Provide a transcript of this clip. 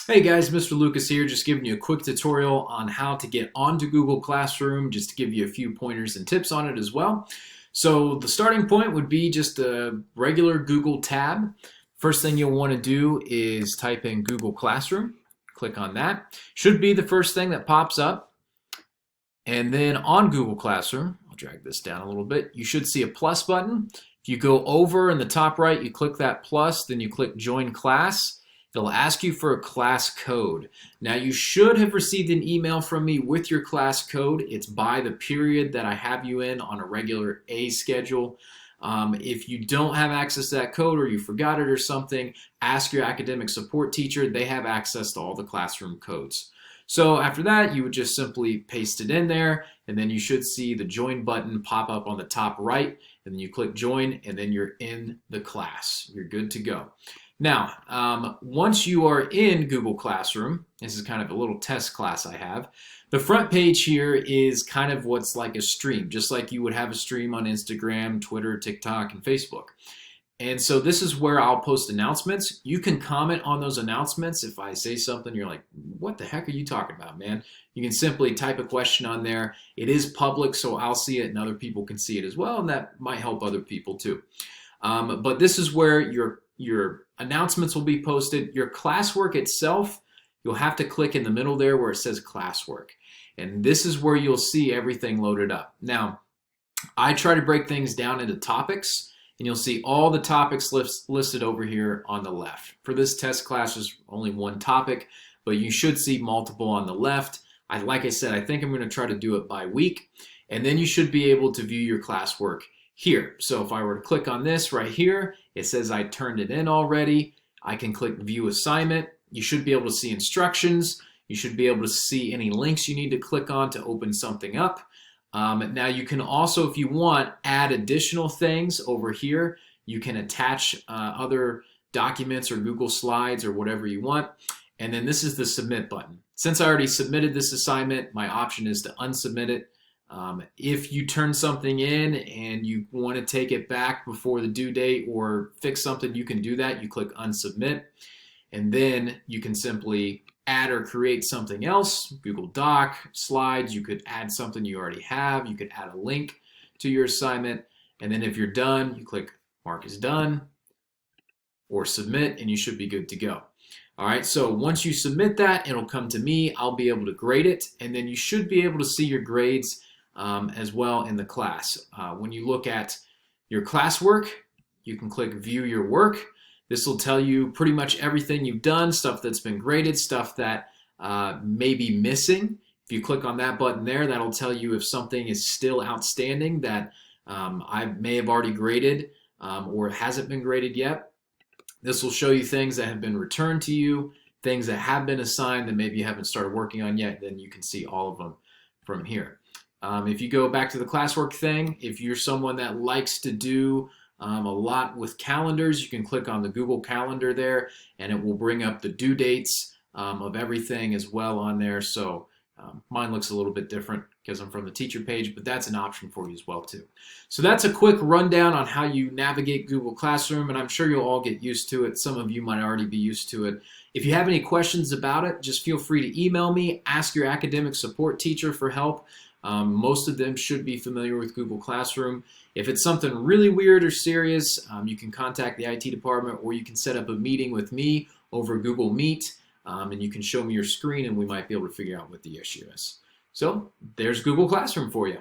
Hey guys, Mr. Lucas here, just giving you a quick tutorial on how to get onto Google Classroom, just to give you a few pointers and tips on it as well. So the starting point would be just a regular Google tab. First thing you'll want to do is type in Google Classroom. Click on that. Should be the first thing that pops up. And then on Google Classroom, I'll drag this down a little bit, you should see a plus button. If you go over in the top right, you click that plus, then you click Join Class. It'll ask you for a class code. Now you should have received an email from me with your class code. It's by the period that I have you in on a regular A schedule. If you don't have access to that code or you forgot it or something, ask your academic support teacher. They have access to all the classroom codes. So after that, you would just simply paste it in there, and then you should see the join button pop up on the top right, and then you click join, and then you're in the class. You're good to go. Now, once you are in Google Classroom, this is kind of a little test class I have, the front page here is kind of what's like a stream, just like you would have a stream on Instagram, Twitter, TikTok, and Facebook. And so this is where I'll post announcements. You can comment on those announcements. If I say something, you're like, what the heck are you talking about, man? You can simply type a question on there. It is public, so I'll see it and other people can see it as well, and that might help other people too. But this is where your announcements will be posted. Your classwork itself, you'll have to click in the middle there where it says classwork. And this is where you'll see everything loaded up. Now, I try to break things down into topics, and you'll see all the topics listed over here on the left. For this test class, there's only one topic, but you should see multiple on the left. Like I said, I think I'm going to try to do it by week, and then you should be able to view your classwork here. So if I were to click on this right here, it says I turned it in already. I can click View Assignment. You should be able to see instructions. You should be able to see any links you need to click on to open something up. Now you can also, if you want, add additional things over here. You can attach other documents or Google Slides or whatever you want. And then this is the Submit button. Since I already submitted this assignment, my option is to unsubmit it. If you turn something in and you want to take it back before the due date or fix something, you can do that. You click Unsubmit, and then you can simply add or create something else. Google Doc, Slides, you could add something you already have. You could add a link to your assignment, and then if you're done, you click Mark as done or Submit, and you should be good to go. All right, so once you submit that, it'll come to me. I'll be able to grade it, and then you should be able to see your grades as well in the class. When you look at your classwork, you can click View Your Work. This will tell you pretty much everything you've done, stuff that's been graded, stuff that may be missing. If you click on that button there, that'll tell you if something is still outstanding that I may have already graded or hasn't been graded yet. This will show you things that have been returned to you, things that have been assigned that maybe you haven't started working on yet, then you can see all of them from here. If you go back to the classwork thing, if you're someone that likes to do a lot with calendars, you can click on the Google Calendar there, and it will bring up the due dates of everything as well on there. So mine looks a little bit different because I'm from the teacher page, but that's an option for you as well too. So that's a quick rundown on how you navigate Google Classroom, and I'm sure you'll all get used to it. Some of you might already be used to it. If you have any questions about it, just feel free to email me, ask your academic support teacher for help. Most of them should be familiar with Google Classroom. If it's something really weird or serious, you can contact the IT department, or you can set up a meeting with me over Google Meet, and you can show me your screen and we might be able to figure out what the issue is. So there's Google Classroom for you.